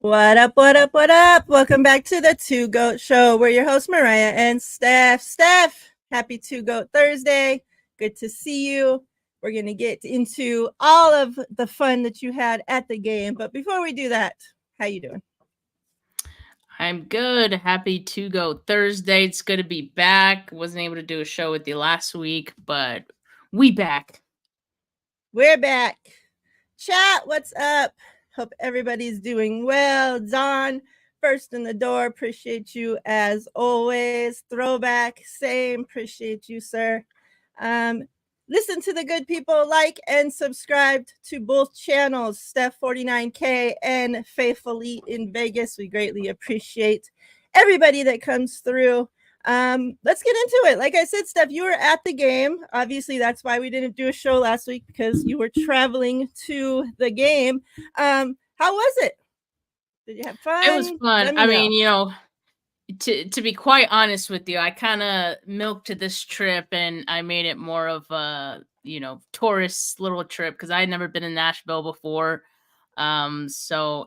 What up, what up, what up? Welcome back to the Two Goat Show. We're your hosts, Miriah and Steph. Steph, happy Two Goat Thursday. Good to see you. We're going to get into all of the fun that you had at the game. But before we do that, how you doing? I'm good. Happy to go Thursday. It's good to be back. Wasn't able to do a show with you last week, but we back. We're back. Chat, what's up? Hope everybody's doing well. Don, first in the door. Appreciate you as always. Throwback, same. Appreciate you, sir. Listen to the good people, like and subscribe to both channels, Steph 49K and Faithfully in Vegas. We greatly appreciate everybody that comes through. Let's get into it. Like I said, Steph, you were at the game. Obviously, that's why we didn't do a show last week, because you were traveling to the game. How was it? Did you have fun? It was fun. I mean, to be quite honest with you, I kind of milked this trip and I made it more of a, tourist little trip because I had never been in Nashville before. And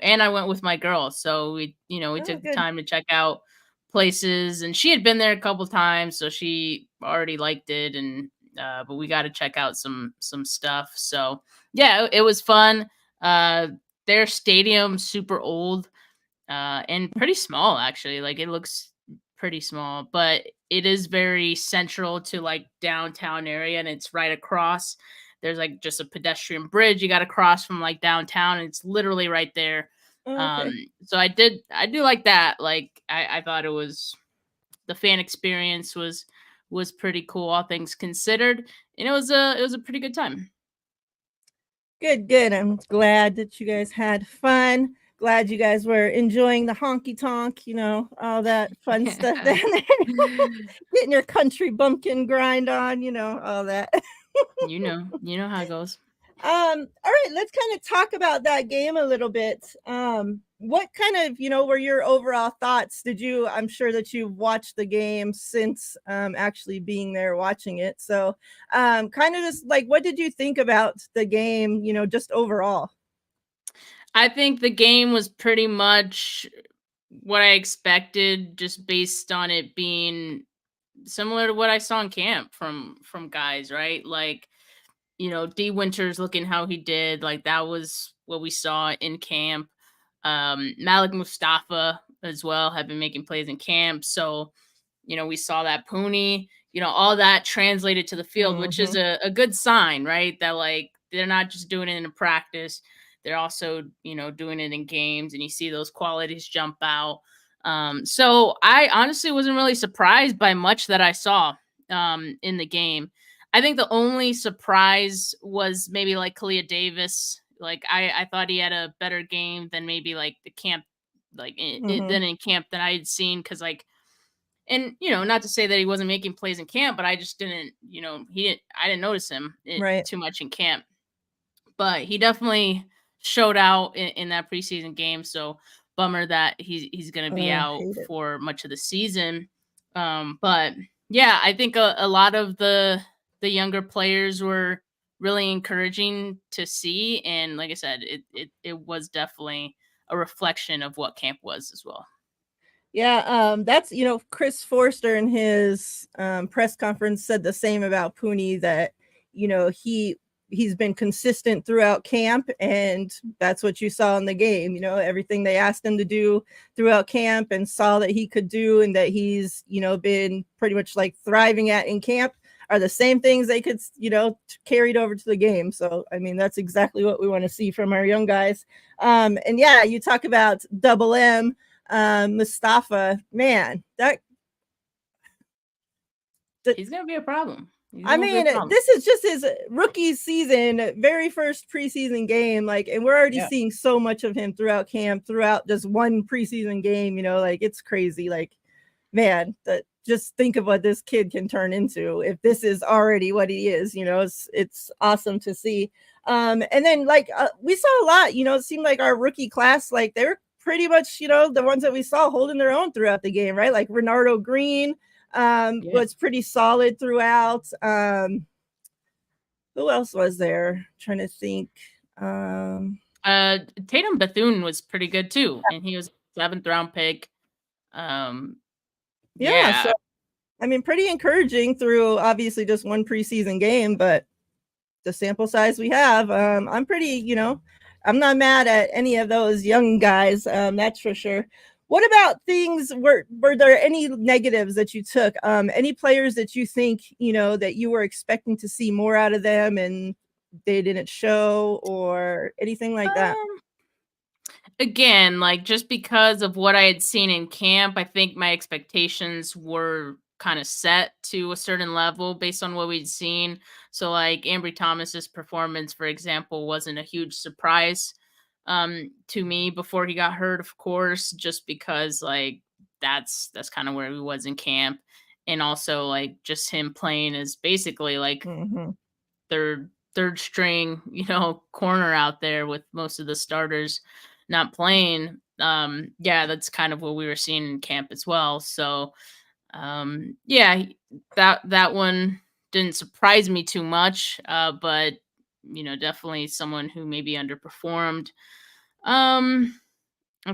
I went with my girl. So we took the time to check out places, and she had been there a couple times, so she already liked it. And but we got to check out some stuff. So yeah, it was fun. Their stadium super old. And pretty small, actually. Like, it looks pretty small, but it is very central to like downtown area, and it's right across. There's like just a pedestrian bridge you got to cross from like downtown, and it's literally right there. So I do like that. Like, I thought it was, the fan experience was pretty cool, all things considered, and it was a pretty good time. Good. I'm glad that you guys had fun. Glad you guys were enjoying the honky tonk, all that fun stuff down there. Getting your country bumpkin grind on, all that. you know how it goes. All right, let's kind of talk about that game a little bit. What kind of, were your overall thoughts? I'm sure that you've watched the game since actually being there watching it. So kind of just like, what did you think about the game, just overall? I think the game was pretty much what I expected, just based on it being similar to what I saw in camp from guys, right? Like, D Winters looking how he did, like that was what we saw in camp. Malik Mustafa as well have been making plays in camp. So, we saw that Pooney, all that translated to the field, which is a good sign, right? That like they're not just doing it in a practice. They're also, doing it in games, and you see those qualities jump out. So I honestly wasn't really surprised by much that I saw in the game. I think the only surprise was maybe like Kalia Davis. Like I thought he had a better game than maybe like the camp, like than in camp that I had seen. Cause like, and not to say that he wasn't making plays in camp, but I just didn't, I didn't notice him too much in camp. But he definitely showed out in that preseason game. So bummer that he's going to be out for much of the season. But yeah, I think a lot of the younger players were really encouraging to see, and like I said, it was definitely a reflection of what camp was as well. Yeah, that's Chris Forster in his press conference said the same about Pooney, that he's been consistent throughout camp, and that's what you saw in the game. Everything they asked him to do throughout camp and saw that he could do, and that he's been pretty much like thriving at in camp, are the same things they could carried over to the game. So I mean, that's exactly what we want to see from our young guys. And yeah, you talk about Double M, Mustafa, man, he's gonna be a problem. I mean, this is just his rookie season, very first preseason game, like, and we're already seeing so much of him throughout camp, throughout just one preseason game. Like, it's crazy. Like, man, just think of what this kid can turn into if this is already what he is. It's awesome to see. And then like we saw a lot. It seemed like our rookie class, like they were pretty much the ones that we saw holding their own throughout the game, right? Like Renardo Green was pretty solid throughout. Who else was there? I'm trying to think. Tatum Bethune was pretty good too, and he was 7th round pick. Yeah, so Yeah. I mean, pretty encouraging through obviously just one preseason game, but the sample size we have, I'm pretty, I'm not mad at any of those young guys. That's for sure. What about things? Were there any negatives that you took? Any players that you think that you were expecting to see more out of them and they didn't show, or anything like that? Again, like, just because of what I had seen in camp, I think my expectations were kind of set to a certain level based on what we'd seen. So, like, Ambry Thomas's performance, for example, wasn't a huge surprise to me before he got hurt, of course, just because like that's kind of where he was in camp. And also like just him playing as basically like Mm-hmm. third string, corner out there with most of the starters not playing. Yeah, that's kind of what we were seeing in camp as well. So yeah, that one didn't surprise me too much. But definitely someone who maybe underperformed. I'm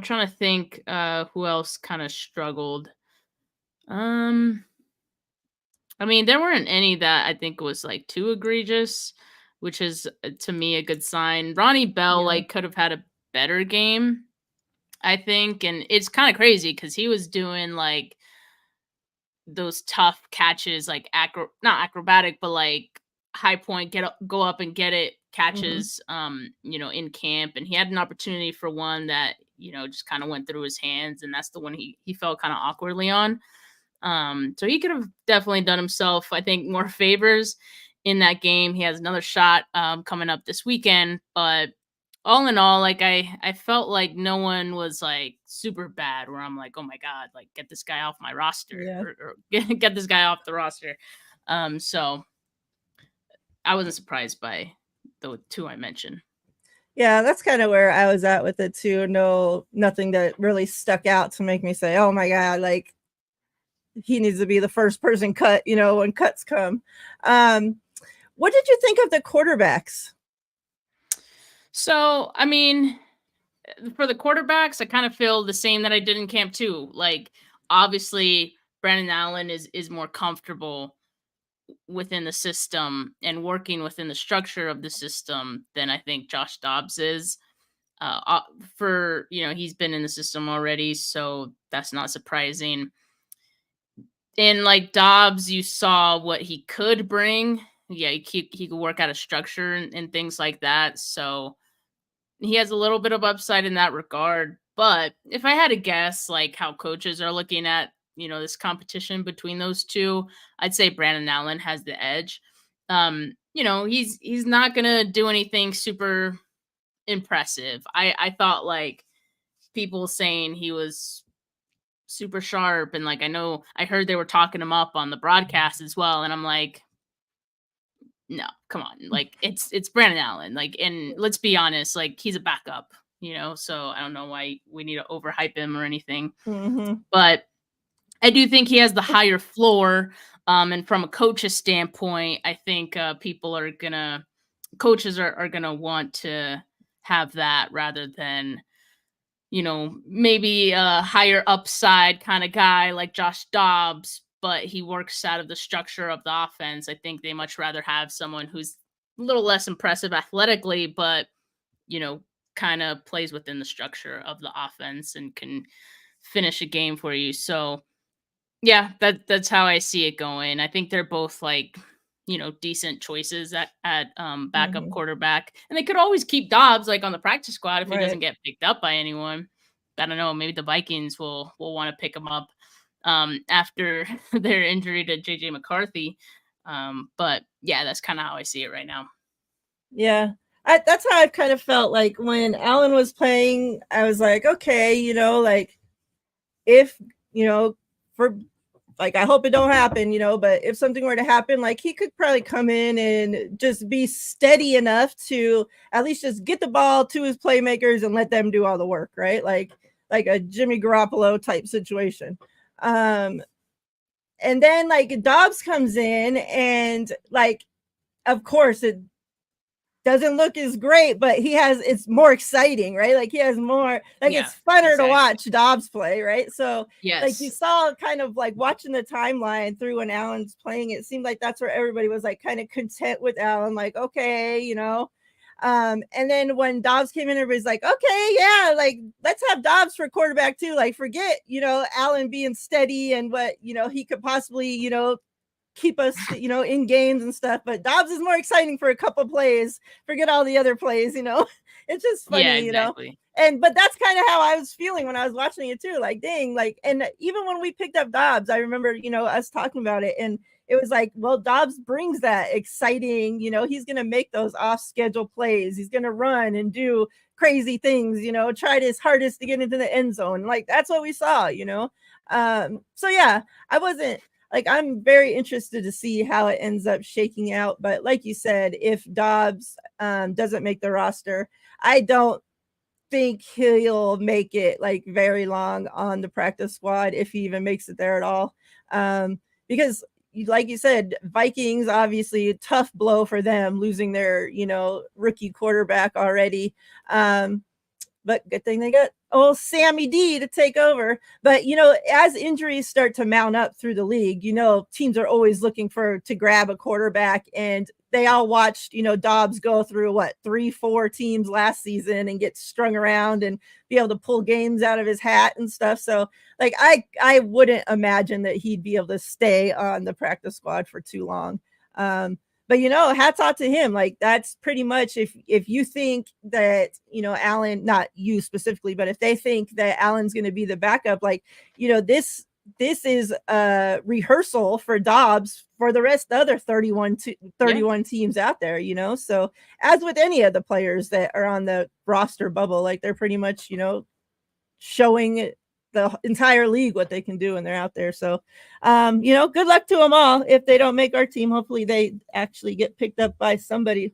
trying to think who else kind of struggled. Um I mean, there weren't any that I think was like too egregious, which is to me a good sign. Ronnie Bell Yeah. like could have had a better game, I think, and it's kind of crazy cuz he was doing like those tough catches like not acrobatic but like high point go up and get it Mm-hmm. catches in camp, and he had an opportunity for one that just kind of went through his hands, and that's the one he fell kind of awkwardly on. So he could have definitely done himself, I think, more favors in that game. He has another shot coming up this weekend, but all in all, like I felt like no one was like super bad. Where I'm like, oh my god, like get this guy off my roster, Yeah. or get this guy off the roster. So I wasn't surprised by the two I mentioned. Yeah, that's kind of where I was at with it too. No, nothing that really stuck out to make me say, "Oh my god, like he needs to be the first person cut," when cuts come. Um, what did you think of the quarterbacks? So I mean, for the quarterbacks, I kind of feel the same that I did in camp too. Like obviously, Brandon Allen is more comfortable within the system and working within the structure of the system than I think Josh Dobbs is. For he's been in the system already, so that's not surprising. And like Dobbs, you saw what he could bring. Yeah, he could work out a structure and things like that. So he has a little bit of upside in that regard. But if I had to guess, like how coaches are looking at this competition between those two, I'd say Brandon Allen has the edge. He's not gonna do anything super impressive. I thought like people saying he was super sharp, and like I heard they were talking him up on the broadcast as well, and I'm like, no, come on. Like it's Brandon Allen. Like, and let's be honest, like he's a backup, so I don't know why we need to overhype him or anything. Mm-hmm. But I do think he has the higher floor. And from a coach's standpoint, I think coaches are gonna want to have that rather than maybe a higher upside kind of guy like Josh Dobbs, but he works out of the structure of the offense. I think they much rather have someone who's a little less impressive athletically, but, kind of plays within the structure of the offense and can finish a game for you. So, yeah, that's how I see it going. I think they're both like, decent choices at backup Mm-hmm. quarterback. And they could always keep Dobbs like on the practice squad if he Right. doesn't get picked up by anyone. I don't know, maybe the Vikings will want to pick him up after their injury to JJ McCarthy. But yeah, that's kind of how I see it right now. Yeah. That's how I've kind of felt like when Allen was playing. I was like, okay, like if for like I hope it don't happen, but if something were to happen, like he could probably come in and just be steady enough to at least just get the ball to his playmakers and let them do all the work, right? Like a Jimmy Garoppolo type situation. Um and then like Dobbs comes in and like of course doesn't look as great, but it's more exciting, right? Like he has more, like Yeah, it's funner exactly. to watch Dobbs play, right? So like you Yes. saw kind of like watching the timeline through when Allen's playing, it seemed like that's where everybody was like kind of content with Allen, like, okay, and then when Dobbs came in, everybody's like, okay, yeah, like let's have Dobbs for quarterback too. Like forget, Allen being steady and what, he could possibly, keep us, in games and stuff. But Dobbs is more exciting for a couple plays. Forget all the other plays. It's just Yeah, funny. exactly. But that's kind of how I was feeling when I was watching it too. Like, dang, like, and even when we picked up Dobbs, I remember, us talking about it, and it was like, well, Dobbs brings that exciting, he's gonna make those off schedule plays. He's gonna run and do crazy things, tried his hardest to get into the end zone. Like that's what we saw. So yeah, I wasn't like I'm very interested to see how it ends up shaking out. But like you said, if Dobbs doesn't make the roster, I don't think he'll make it like very long on the practice squad if he even makes it there at all. Because like you said, Vikings obviously a tough blow for them losing their rookie quarterback already. But good thing they got old Sammy D to take over. But as injuries start to mount up through the league, teams are always looking to grab a quarterback, and they all watched Dobbs go through 3-4 teams last season and get strung around and be able to pull games out of his hat and stuff. So like I wouldn't imagine that he'd be able to stay on the practice squad for too long. But hats off to him. Like that's pretty much if you think that Allen, not you specifically, but if they think that Allen's going to be the backup, like this is a rehearsal for Dobbs for the rest of the other 31 teams out there. So as with any of the players that are on the roster bubble, like they're pretty much showing the entire league what they can do when they're out there. So good luck to them all. If they don't make our team, hopefully they actually get picked up by somebody.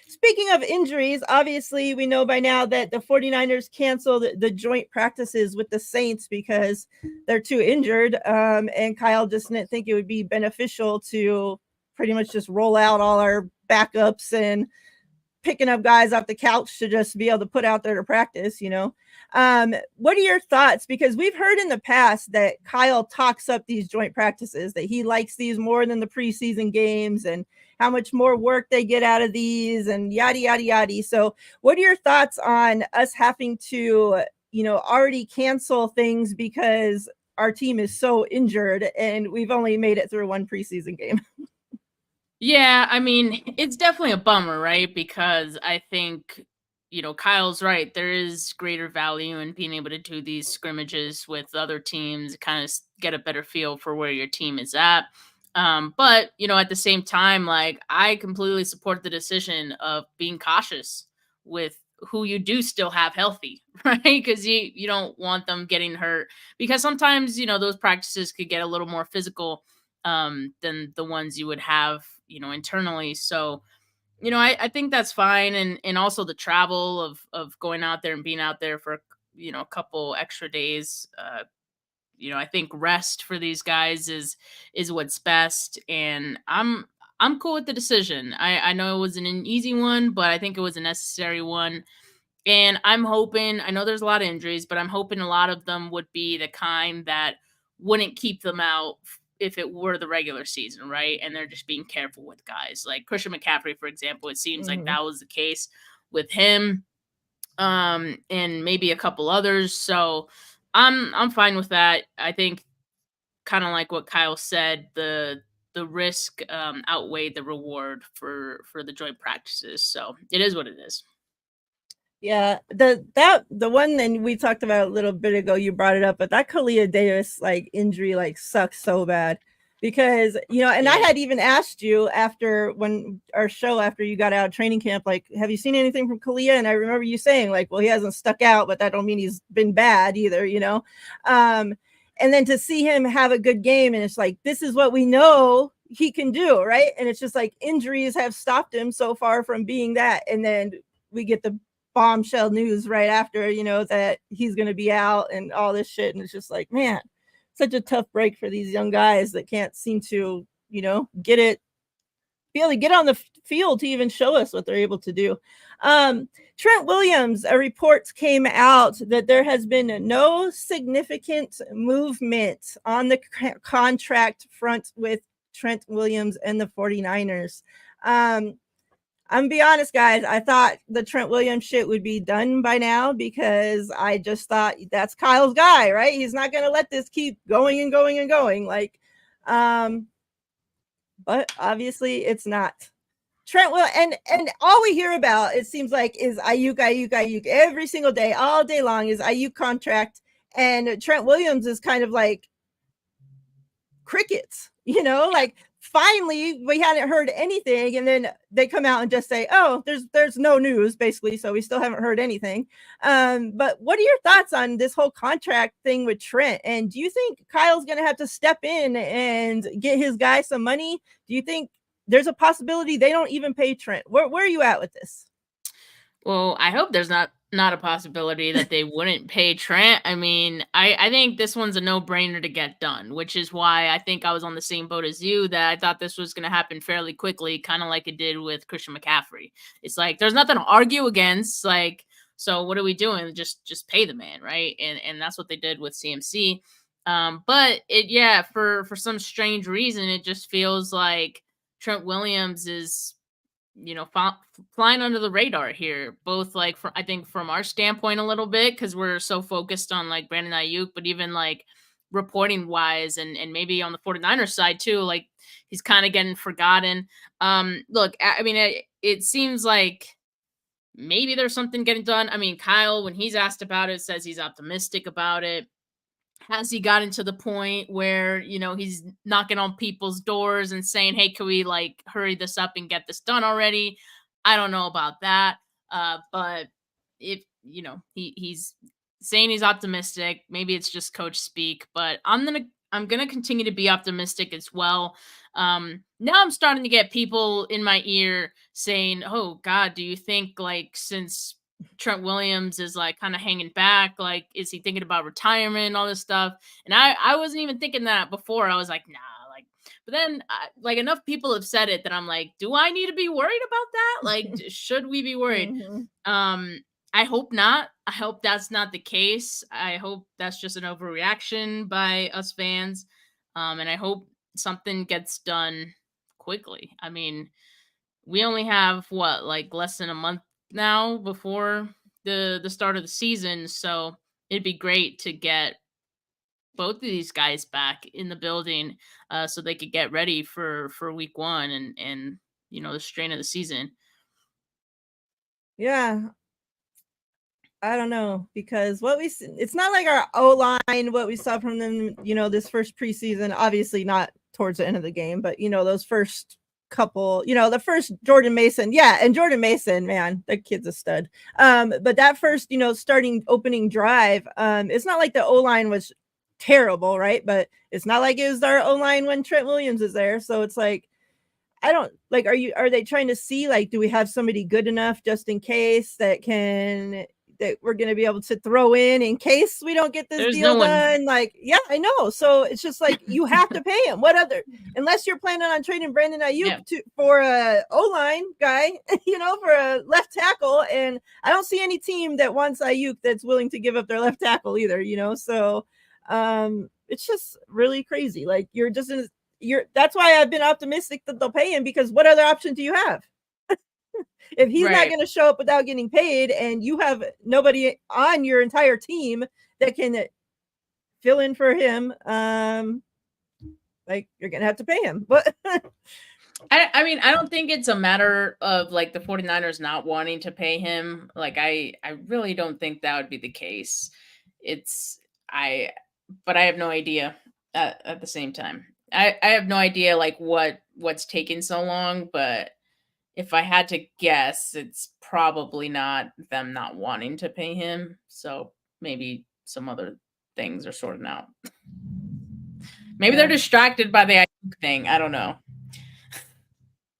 Speaking of injuries, obviously we know by now that the 49ers canceled the joint practices with the Saints because they're too injured. And Kyle just didn't think it would be beneficial to pretty much just roll out all our backups and picking up guys off the couch to just be able to put out there to practice. What are your thoughts? Because we've heard in the past that Kyle talks up these joint practices, that he likes these more than the preseason games and how much more work they get out of these and yada, yada, yada. So what are your thoughts on us having to, already cancel things because our team is so injured and we've only made it through one preseason game? Yeah, I mean, it's definitely a bummer, right? Because I think, Kyle's right. There is greater value in being able to do these scrimmages with other teams, kind of get a better feel for where your team is at. But, at the same time, like, I completely support the decision of being cautious with who you do still have healthy, right? Because you don't want them getting hurt. Because sometimes, those practices could get a little more physical than the ones you would have, internally. So, I think that's fine. And also the travel of going out there and being out there for, a couple extra days. I think rest for these guys is what's best. And I'm cool with the decision. I know it wasn't an easy one, but I think it was a necessary one. And I'm hoping, I know there's a lot of injuries, but I'm hoping a lot of them would be the kind that wouldn't keep them out if it were the regular season, right? And they're just being careful with guys. Like Christian McCaffrey, for example, it seems like that was the case with him, and maybe a couple others. So I'm fine with that. I think kind of like what Kyle said, the risk outweighed the reward for the joint practices. So it is what it is. Yeah, the one that we talked about a little bit ago, you brought it up, but that Kalia Davis like injury like sucks so bad because and I had even asked you after after you got out of training camp, like, have you seen anything from Kalia? And I remember you saying like, well, he hasn't stuck out, but that don't mean he's been bad either, and then to see him have a good game, and it's like, this is what we know he can do, right? And it's just like injuries have stopped him so far from being that, and then we get the bombshell news right after, that he's going to be out and all this shit. And it's just like, man, such a tough break for these young guys that can't seem to, get it be able to get on the field to even show us what they're able to do. Trent Williams, reports came out that there has been no significant movement on the contract front with Trent Williams and the 49ers. I'm gonna be honest, guys. I thought the Trent Williams shit would be done by now because I just thought that's Kyle's guy, right? He's not gonna let this keep going and going and going. Like, but obviously it's not. Trent will, and all we hear about, it seems like, is Aiyuk every single day, all day long is Aiyuk contract, and Trent Williams is kind of like crickets, like finally we hadn't heard anything, and then they come out and just say, oh, there's no news, basically, so we still haven't heard anything. But what are your thoughts on this whole contract thing with Trent? And do you think Kyle's gonna have to step in and get his guy some money? Do you think there's a possibility they don't even pay Trent? Where are you at with this? Well, I hope there's not a possibility that they wouldn't pay Trent. I mean, I think this one's a no-brainer to get done, which is why I think I was on the same boat as you, that I thought this was going to happen fairly quickly, kind of like it did with Christian McCaffrey. It's like, there's nothing to argue against. Like, so what are we doing? Just pay the man, right? And that's what they did with CMC. But for some strange reason, it just feels like Trent Williams is, flying under the radar here, both like I think from our standpoint a little bit, because we're so focused on like Brandon Aiyuk, but even like reporting wise and maybe on the 49ers side too, like he's kind of getting forgotten. Look, I mean, it seems like maybe there's something getting done. I mean, Kyle, when he's asked about it, says he's optimistic about it. Has he gotten to the point where, he's knocking on people's doors and saying, hey, can we like hurry this up and get this done already? I don't know about that. But if, he's saying he's optimistic, maybe it's just coach speak, but I'm going to continue to be optimistic as well. Now I'm starting to get people in my ear saying, oh God, do you think like since Trent Williams is like kind of hanging back, like is he thinking about retirement and all this stuff? And I wasn't even thinking that before. I was like, nah, like, but then like enough people have said it that I'm like, do I need to be worried about that? Like, should we be worried? Mm-hmm. I hope not. I hope that's not the case. I hope that's just an overreaction by us fans. And I hope something gets done quickly. I mean, we only have like less than a month now before the start of the season, so it'd be great to get both of these guys back in the building so they could get ready for week 1 and the strain of the season. Yeah, I don't know, because it's not like our O-line, what we saw from them, this first preseason, obviously not towards the end of the game, but those first couple, the first Jordan Mason, and Jordan Mason, man, that kid's a stud. But that first, starting opening drive, it's not like the O-line was terrible, right? But it's not like it was our O-line when Trent Williams is there. So it's like, I don't like, are they trying to see, like, do we have somebody good enough just in case that we're going to be able to throw in case we don't get this deal done? Like, yeah, I know. So it's just like, you have to pay him. What other, unless you're planning on trading Brandon Aiyuk for a O-line guy, for a left tackle. And I don't see any team that wants Aiyuk that's willing to give up their left tackle either, So it's just really crazy. Like, that's why I've been optimistic that they'll pay him, because what other option do you have? If he's not going to show up without getting paid, and you have nobody on your entire team that can fill in for him, like, you're going to have to pay him. But I mean, I don't think it's a matter of like the 49ers not wanting to pay him. Like, I really don't think that would be the case. But I have no idea at the same time. I have no idea like what's taking so long, but if I had to guess, it's probably not them not wanting to pay him. So maybe some other things are sorting out. Maybe they're distracted by the thing. I don't know.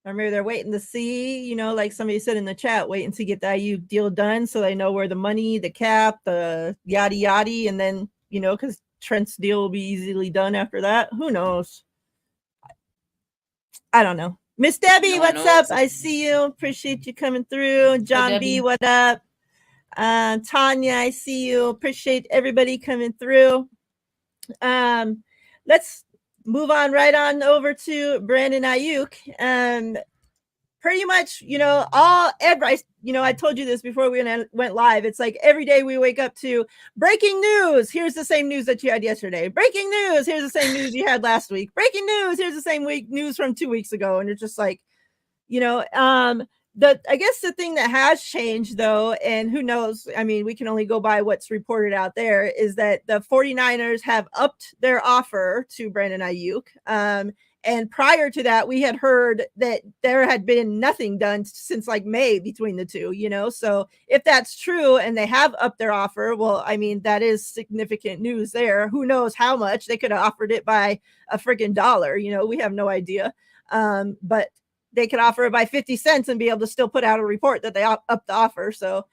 Or maybe they're waiting to see, like somebody said in the chat, waiting to get the Aiyuk deal done so they know where the money, the cap, the yada yada, and then, because Trent's deal will be easily done after that. Who knows? I don't know. Miss Debbie, No, what's up? I see you. Appreciate you coming through. John B, what up? Tanya, I see you. Appreciate everybody coming through. Let's move on right on over to Brandon Aiyuk. Pretty much, I told you this before we went live. It's like every day we wake up to breaking news. Here's the same news that you had yesterday. Breaking news. Here's the same news you had last week. Breaking news. Here's the same news from 2 weeks ago. And it's just like, I guess the thing that has changed though, and who knows, I mean, we can only go by what's reported out there, is that the 49ers have upped their offer to Brandon Aiyuk. And prior to that, we had heard that there had been nothing done since like May between the two, So if that's true and they have upped their offer, well, I mean, that is significant news there. Who knows how much? They could have offered it by a freaking dollar, we have no idea. But they could offer it by 50 cents and be able to still put out a report that they upped the offer. So,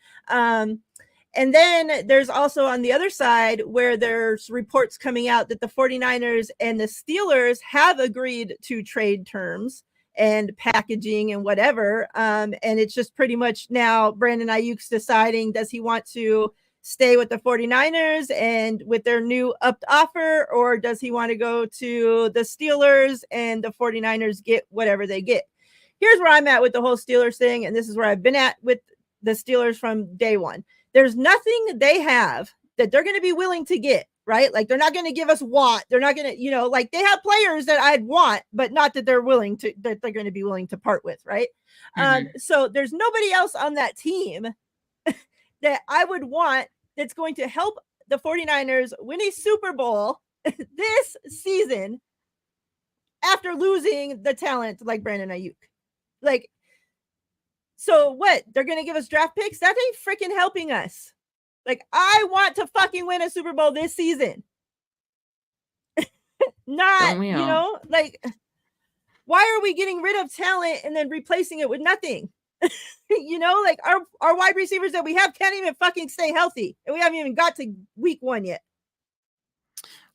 and then there's also on the other side where there's reports coming out that the 49ers and the Steelers have agreed to trade terms and packaging and whatever. And it's just pretty much now Brandon Aiyuk's deciding, does he want to stay with the 49ers and with their new upped offer, or does he want to go to the Steelers and the 49ers get whatever they get? Here's where I'm at with the whole Steelers thing, and this is where I've been at with the Steelers from day one. There's nothing they have that they're going to be willing to get, right? Like, they're not going to give us Watt. They're not going to, like, they have players that I'd want, but not that they're going to be willing to part with, right? So there's nobody else on that team that I would want that's going to help the 49ers win a Super Bowl this season after losing the talent like Brandon Aiyuk. Like, so what? They're going to give us draft picks? That ain't freaking helping us. Like, I want to fucking win a Super Bowl this season. Not, like, why are we getting rid of talent and then replacing it with nothing? Like our wide receivers that we have can't even fucking stay healthy. And we haven't even got to week 1 yet.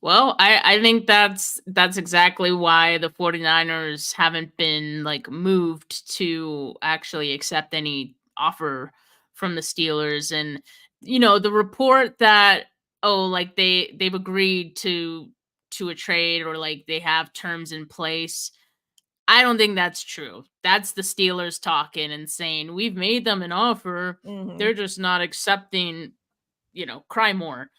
Well, I think that's exactly why the 49ers haven't been like moved to actually accept any offer from the Steelers. And, the report that, like they've agreed to a trade or like they have terms in place, I don't think that's true. That's the Steelers talking and saying, we've made them an offer. They're just not accepting, cry more.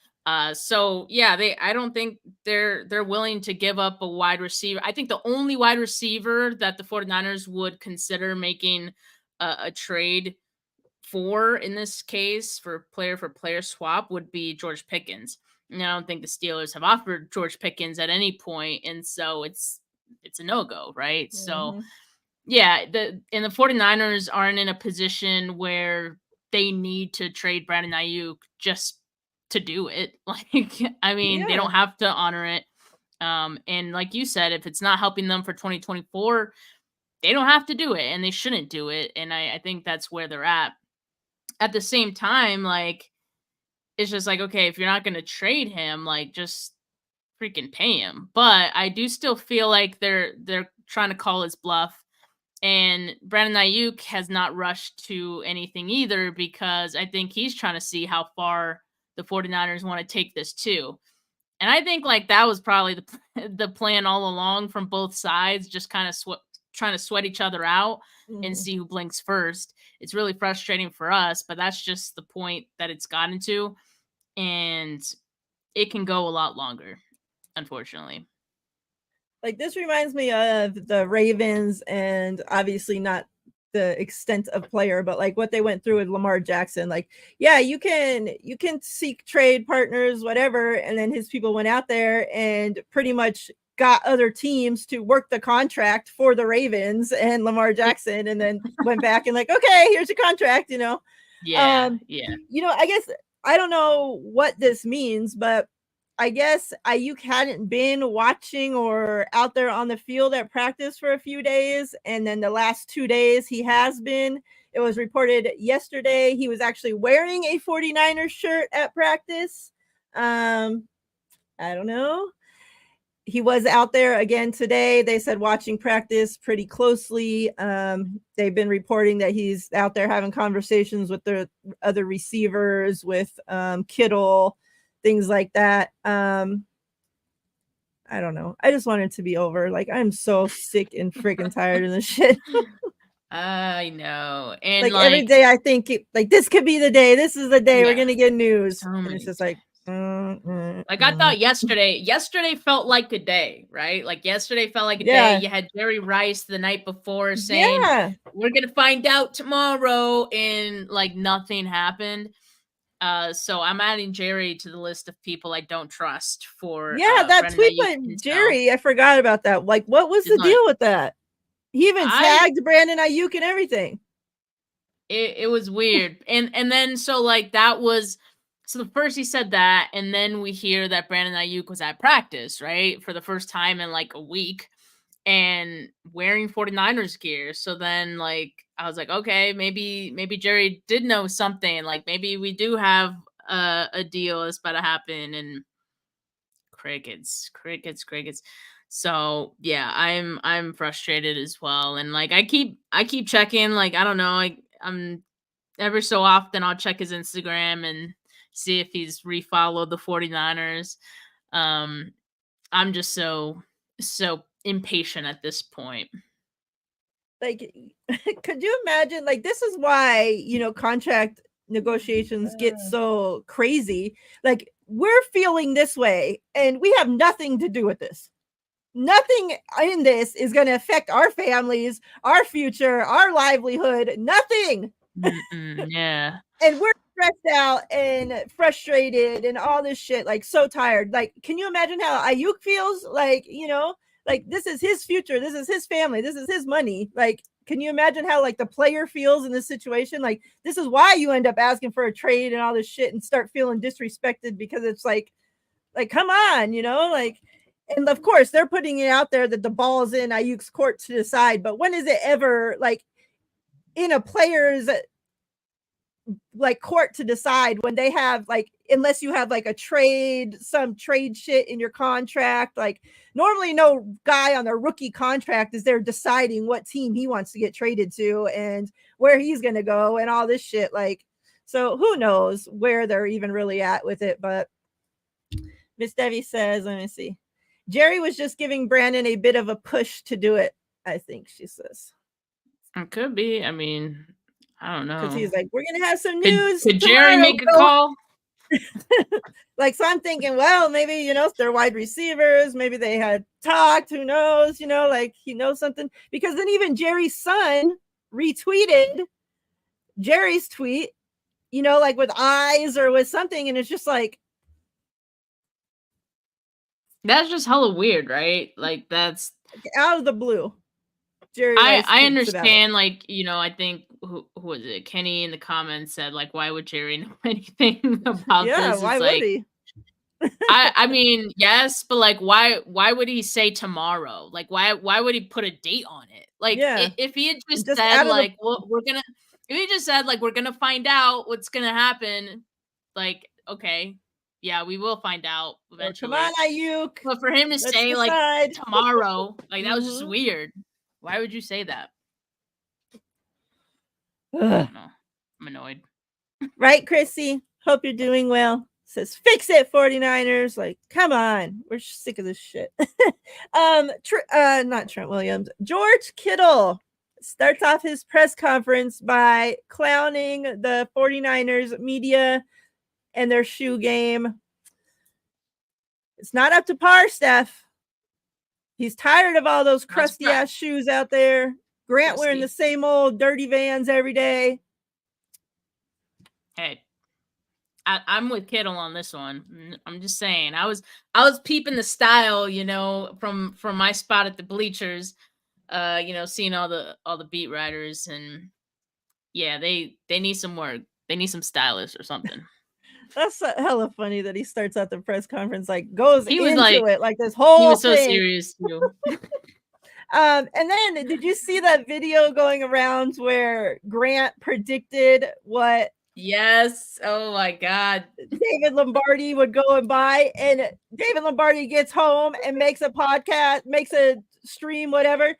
So yeah, I don't think they're willing to give up a wide receiver. I think the only wide receiver that the 49ers would consider making a trade for in this case for player swap would be George Pickens. And I don't think the Steelers have offered George Pickens at any point, and so it's a no-go, right? So yeah, the 49ers aren't in a position where they need to trade Brandon Aiyuk just to do it. Like, I mean, they don't have to honor it. And like you said, if it's not helping them for 2024, they don't have to do it, and they shouldn't do it. And I think that's where they're at. At the same time, like, it's just like, okay, if you're not going to trade him, like, just freaking pay him. But I do still feel like they're trying to call his bluff. And Brandon Aiyuk has not rushed to anything either, because I think he's trying to see how far the 49ers want to take this too. And I think like that was probably the plan all along from both sides, just kind of trying to sweat each other out and see who blinks first. It's really frustrating for us, but that's just the point that it's gotten to. And it can go a lot longer, unfortunately. Like, this reminds me of the Ravens, and obviously not the extent of player, but like what they went through with Lamar Jackson. Like, yeah, you can seek trade partners, whatever. And then his people went out there and pretty much got other teams to work the contract for the Ravens and Lamar Jackson, and then went back and like, okay, here's your contract, Yeah. I guess I don't know what this means, but I guess Aiyuk hadn't been watching or out there on the field at practice for a few days. And then the last 2 days he has been. It was reported yesterday he was actually wearing a 49ers shirt at practice. I don't know. he was out there again today. They said watching practice pretty closely. They've been reporting that he's out there having conversations with the other receivers, with Kittle, things like that. I don't know. I just want it to be over. Like, I'm so sick and freaking tired of this shit. I know. And like every day I think this could be the day. This is the day we're gonna get news. So and it's just like I thought yesterday felt like a day, right? Like yesterday felt like a day. You had Jerry Rice the night before saying we're gonna find out tomorrow, and like nothing happened. So I'm adding Jerry to the list of people I don't trust for that tweet by Jerry. I forgot about that. Like, what was the deal with that? He even tagged Brandon Aiyuk and everything. It was weird. And then so like that was so the first he said that, and then we hear that Brandon Aiyuk was at practice, right? For the first time in like a week and wearing 49ers gear. So then like I was like, okay, maybe Jerry did know something. Like maybe we do have a deal that's about to happen, and crickets. So yeah, I'm frustrated as well. And like I keep checking, like I don't know, I'm every so often I'll check his Instagram and see if he's refollowed the 49ers. I'm just so impatient at this point. Like, could you imagine? Like, this is why, contract negotiations get so crazy. Like, we're feeling this way and we have nothing to do with this. Nothing in this is going to affect our families, our future, our livelihood. Nothing. Yeah. And we're stressed out and frustrated and all this shit, like so tired. Like, can you imagine how Aiyuk feels? Like, like this is his future. This is his family. This is his money. Like, can you imagine how like the player feels in this situation? Like, this is why you end up asking for a trade and all this shit and start feeling disrespected, because it's like, come on, like, and of course they're putting it out there that the ball's in Aiyuk's court to decide. But when is it ever like in a player's like court to decide, when they have like, unless you have like a trade, some trade shit in your contract? Like, normally no guy on a rookie contract is there deciding what team he wants to get traded to and where he's going to go and all this shit. Like, so who knows where they're even really at with it. But Miss Debbie says, let me see, Jerry was just giving Brandon a bit of a push to do it, I think she says. It could be. I mean, I don't know. Because he's like, we're going to have some news. Could Jerry make a call? Like, so I'm thinking, well, maybe, they're wide receivers. Maybe they had talked. Who knows? Like he knows something. Because then even Jerry's son retweeted Jerry's tweet, like with eyes or with something. And it's just like, that's just hella weird, right? Like, that's out of the blue. Jerry, I understand, like, I think who was it? Kenny in the comments said, like, why would Jerry know anything about this? Yeah, why would he? I mean, yes, but like, why would he say tomorrow? Like, why would he put a date on it? Like, if he had just said like, well, if he just said like, we're gonna find out what's gonna happen, like, okay, yeah, we will find out eventually. Come on, Aiyuk. But for him to say like tomorrow, like that was just weird. Why would you say that? I don't know. I'm annoyed. Right, Chrissy? Hope you're doing well. Says, fix it, 49ers. Like, come on. We're sick of this shit. Not Trent Williams. George Kittle starts off his press conference by clowning the 49ers media and their shoe game. It's not up to par, Steph. He's tired of all those crusty ass shoes out there. Grant wearing the same old dirty Vans every day. Hey, I'm with Kittle on this one. I'm just saying. I was peeping the style, from my spot at the bleachers. Seeing all the beat writers, and yeah, they need some work. They need some stylists or something. That's hella funny that he starts out the press conference, like goes into it like this whole thing. He was so serious too. And then did you see that video going around where Grant predicted what Yes. Oh my God. David Lombardi would go and buy, and David Lombardi gets home and makes a podcast, makes a stream, whatever,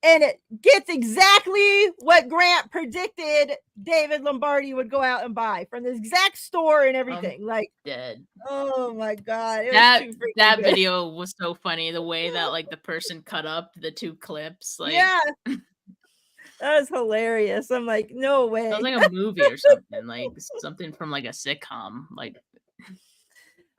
and it gets exactly what Grant predicted David Lombardi would go out and buy from the exact store and everything. Like, Dead. oh my God, it was That too freaking that good. video was so funny. The way that like the person cut up the two clips, like Yeah, that was hilarious. I'm like, no way. that was like a movie or something, like something from like a sitcom. Like you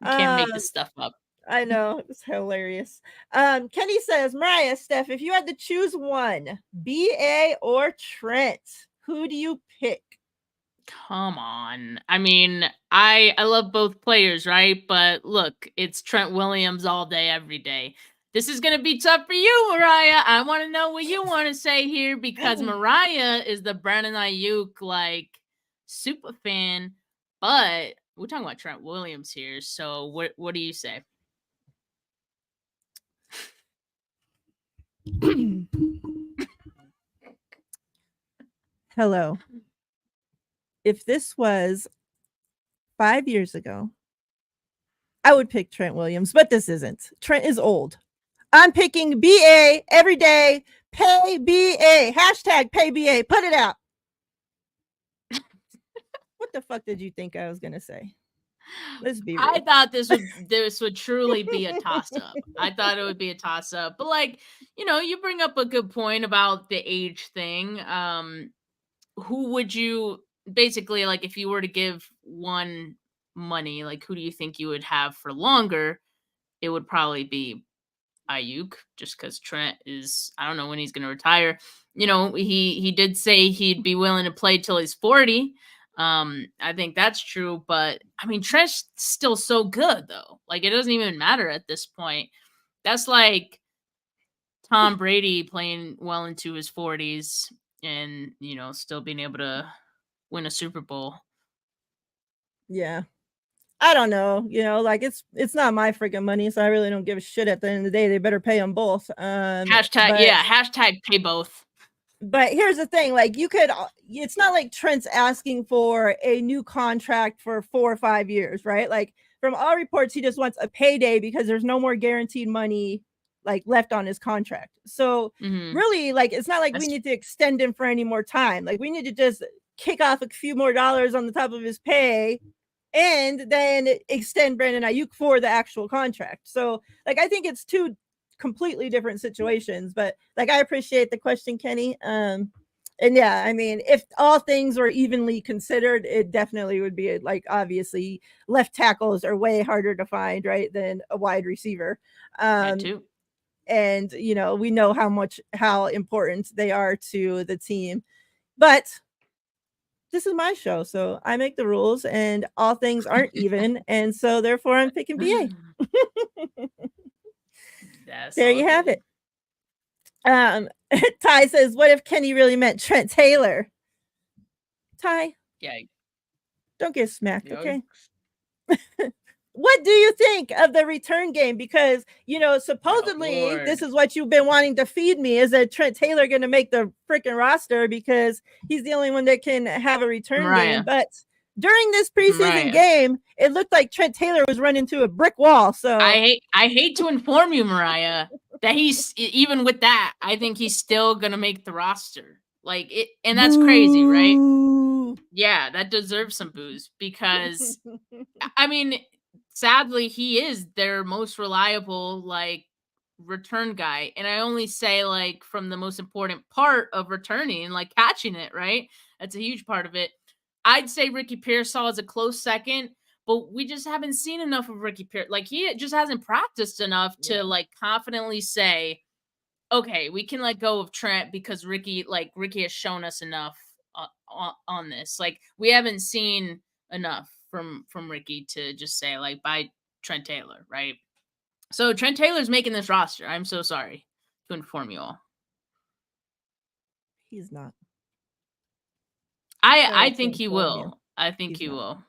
can't make this stuff up. I know, it's hilarious. Kenny says, Miriah, Steph, if you had to choose one, BA or Trent, who do you pick? Come on. I mean, I love both players, right? But look, it's Trent Williams all day, every day. This is gonna be tough for you, Miriah. I want to know what you want to say here because Miriah is the Brandon Aiyuk like super fan, but we're talking about Trent Williams here. So what do you say? Hello. If this was 5 years ago, I would pick Trent Williams, but this isn't. Trent is old. I'm picking BA every day. Pay BA. Hashtag pay BA. Put it out. What the fuck did you think I was gonna say? Let's be real. I thought this would truly be a toss up. I thought it would be a toss up. But like, you bring up a good point about the age thing. Who would you basically like if you were to give one money, like who do you think you would have for longer? It would probably be Aiyuk, just because Trent is, I don't know when he's going to retire. He did say he'd be willing to play till he's 40. I think that's true, but I mean Trent's still so good though. Like it doesn't even matter at this point. That's like Tom Brady playing well into his 40s and still being able to win a Super Bowl. Yeah. I don't know, like it's not my freaking money, so I really don't give a shit at the end of the day. They better pay them both. Hashtag pay both. But here's the thing, like it's not like Trent's asking for a new contract for 4 or 5 years, right? Like from all reports, he just wants a payday because there's no more guaranteed money like left on his contract. So really, like it's not like we need to extend him for any more time. Like we need to just kick off a few more dollars on the top of his pay and then extend Brandon Aiyuk for the actual contract. So like I think it's two completely different situations, but like I appreciate the question, Kenny. And yeah, I mean, if all things were evenly considered, it definitely would be like obviously left tackles are way harder to find, right, than a wide receiver. Too. And we know how important they are to the team, but this is my show, so I make the rules, and all things aren't even, and so therefore I'm picking BA. There you have it. Ty says, "What if Kenny really meant Trent Taylor?" Ty, yeah, don't get smacked, okay? What do you think of the return game? Because supposedly this is what you've been wanting to feed me: is that Trent Taylor going to make the freaking roster because he's the only one that can have a return game. But during this preseason game, it looked like Trent Taylor was running into a brick wall. So I hate to inform you, Miriah, that he's even with that, I think he's still gonna make the roster. Like it, and that's crazy, right? Yeah, that deserves some boos because I mean, sadly, he is their most reliable like return guy, and I only say like from the most important part of returning, like catching it, right? That's a huge part of it. I'd say Ricky Pearsall is a close second, but we just haven't seen enough of Ricky Pearsall. Like he just hasn't practiced enough to like confidently say, okay, we can let go of Trent because Ricky has shown us enough on this. Like we haven't seen enough from Ricky to just say like bye Trent Taylor, right? So Trent Taylor's making this roster. I'm so sorry to inform you all. He's not. I think he will. I think he will.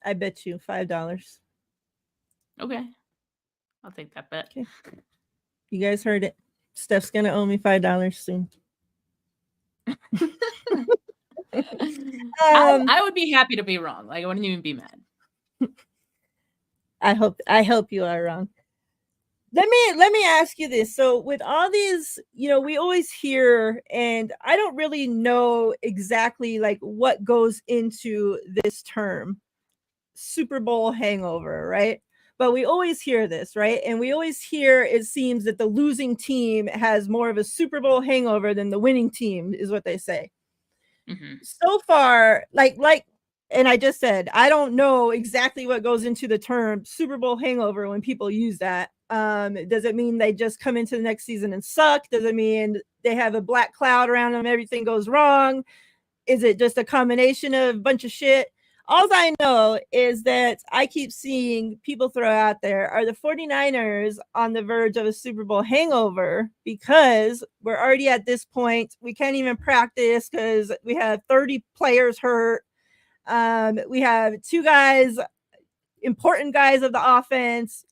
I bet you $5. Okay. I'll take that bet. Okay. You guys heard it. Steph's gonna owe me $5 soon. I would be happy to be wrong. Like, I wouldn't even be mad. I hope you are wrong. Let me ask you this. So with all these, we always hear, and I don't really know exactly like what goes into this term, Super Bowl hangover, right? But we always hear this, right? And we always hear it seems that the losing team has more of a Super Bowl hangover than the winning team, is what they say. Mm-hmm. So far, and I just said, I don't know exactly what goes into the term Super Bowl hangover when people use that. Does it mean they just come into the next season and suck? Does it mean they have a black cloud around them, everything goes wrong? Is it just a combination of a bunch of shit? All I know is that I keep seeing people throw out there, are the 49ers on the verge of a Super Bowl hangover because we're already at this point. We can't even practice because we have 30 players hurt. We have two guys, important guys of the offense,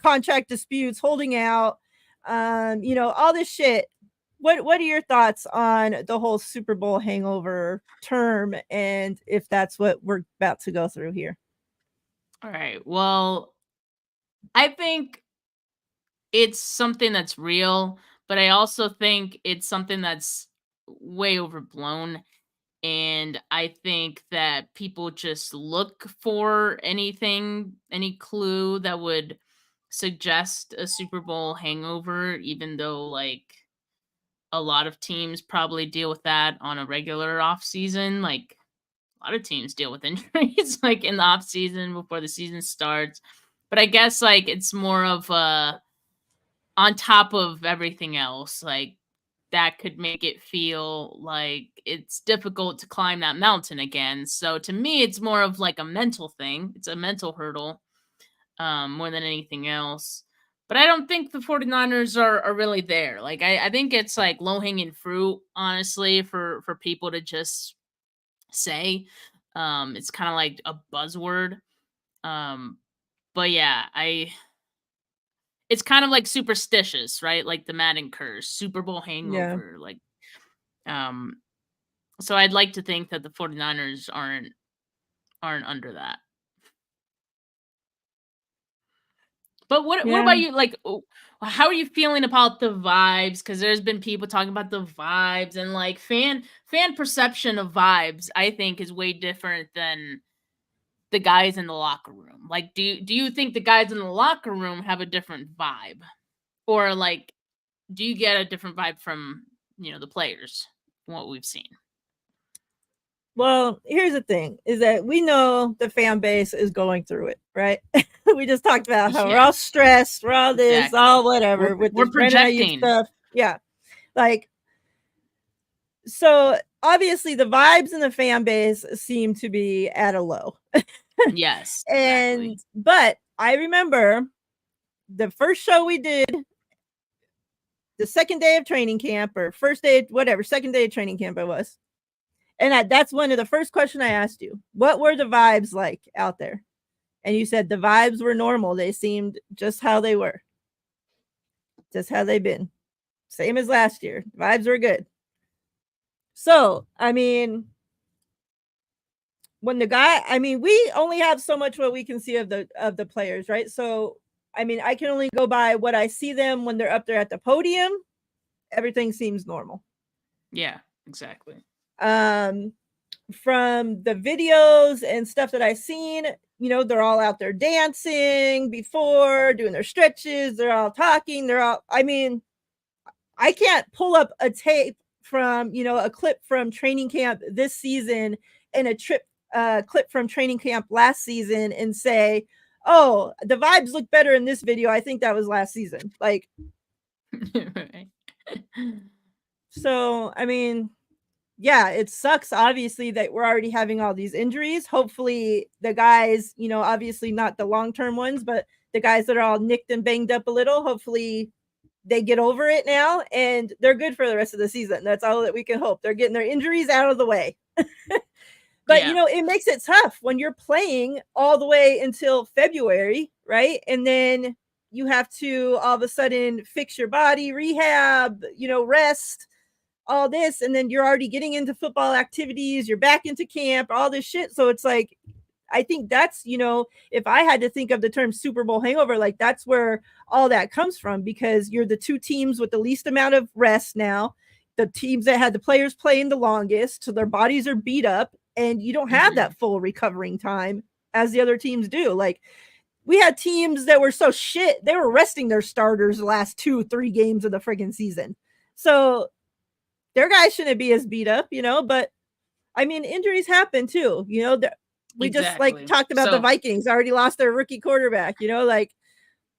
contract disputes, holding out, all this shit. What are your thoughts on the whole Super Bowl hangover term, and if that's what we're about to go through here? All right. Well, I think it's something that's real, but I also think it's something that's way overblown. And I think that people just look for anything, any clue that would suggest a Super Bowl hangover, even though, like, a lot of teams probably deal with that on a regular off season. Like, a lot of teams deal with injuries like in the off season before the season starts. But I guess like it's more of on top of everything else, like that could make it feel like it's difficult to climb that mountain again. So to me, it's more of like a mental thing. It's a mental hurdle more than anything else. But I don't think the 49ers are really there. Like I think it's like low hanging fruit, honestly, for people to just say. It's kind of like a buzzword. Um, but yeah, it's kind of like superstitious, right? Like the Madden curse, Super Bowl Yeah. hangover, like um so I'd like to think that the 49ers aren't under that. But what Yeah. about you? Like, how are you feeling about the vibes? Because there's been people talking about the vibes and like fan perception of vibes. I think is way different than the guys in the locker room. Like, do you think the guys in the locker room have a different vibe, or like, do you get a different vibe from the players? From what we've seen. Well, here's the thing is that we know the fan base is going through it, right? We just talked about how we're Yeah, all stressed, we're all this, exactly. all whatever with We're this Brandon Aiyuk projecting. stuff. Yeah. Like, so obviously the vibes in the fan base seem to be at a low. Yes, exactly. But I remember the first show we did, the second day of training camp or first day, whatever, second day of training camp it was. And that's one of the first questions I asked you. What were the vibes like out there? And you said the vibes were normal. They seemed just how they were, just how they've been. Same as last year. Vibes were good. So, I mean, we only have so much what we can see of the players, right? So, I mean, I can only go by what I see them when they're up there at the podium. Everything seems normal. Yeah, exactly. From the videos and stuff that I've seen, they're all out there dancing before, doing their stretches, they're all talking, I can't pull up a tape from, a clip from training camp this season and a clip from training camp last season and say, oh, the vibes look better in this video. I think that was last season. Like, so, I mean, yeah, it sucks, obviously, that we're already having all these injuries. Hopefully, the guys, obviously not the long term ones, but the guys that are all nicked and banged up a little, hopefully they get over it now and they're good for the rest of the season. That's all that we can hope. They're getting their injuries out of the way. But, yeah. it makes it tough when you're playing all the way until February, right? And then you have to all of a sudden fix your body, rehab, rest, all this, and then you're already getting into football activities, you're back into camp, all this shit. So it's like, I think that's, if I had to think of the term Super Bowl hangover, like that's where all that comes from, because you're the two teams with the least amount of rest now, the teams that had the players playing the longest, so their bodies are beat up, and you don't have that full recovering time as the other teams do. Like, we had teams that were so shit, they were resting their starters the last 2-3 games of the friggin' season. So their guys shouldn't be as beat up, but I mean, injuries happen too, we just like talked about the Vikings already lost their rookie quarterback, like,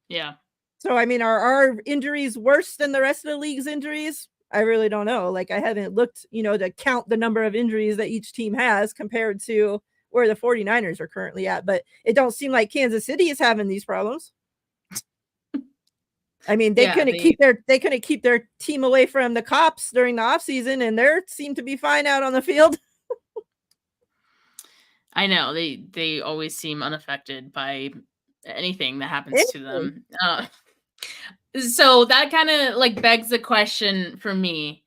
yeah. So I mean, are our injuries worse than the rest of the league's injuries? I really don't know. Like, I haven't looked, to count the number of injuries that each team has compared to where the 49ers are currently at, but it don't seem like Kansas City is having these problems. I mean, they couldn't keep their team away from the cops during the offseason, and they seem to be fine out on the field. I know they always seem unaffected by anything that happens to them. So that kind of like begs the question for me.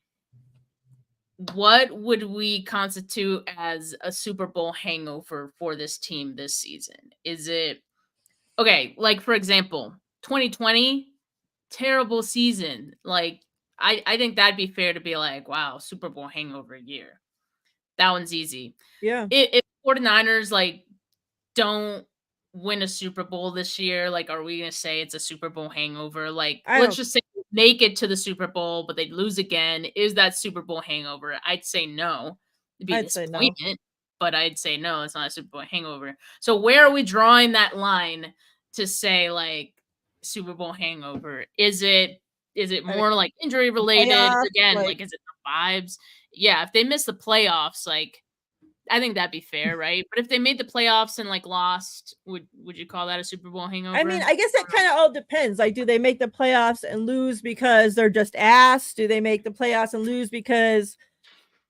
What would we constitute as a Super Bowl hangover for this team this season? Is it okay? Like, for example, 2020, terrible season. Like, I think that'd be fair to be like, wow, Super Bowl hangover year. That one's easy. Yeah. If 49ers like don't win a Super Bowl this year, like, are we gonna say it's a Super Bowl hangover? Like, let's just say make it to the Super Bowl, but they lose again. Is that Super Bowl hangover? I'd say no. It'd be a disappointment, but I'd say no, it's not a Super Bowl hangover. So where are we drawing that line to say like Super Bowl hangover? Is it more like injury related? Again, like is it the vibes? Yeah, if they miss the playoffs, like I think that'd be fair, right? But if they made the playoffs and like lost, would you call that a Super Bowl hangover? I mean, I guess it kind of all depends. Like, do they make the playoffs and lose because they're just ass? Do they make the playoffs and lose because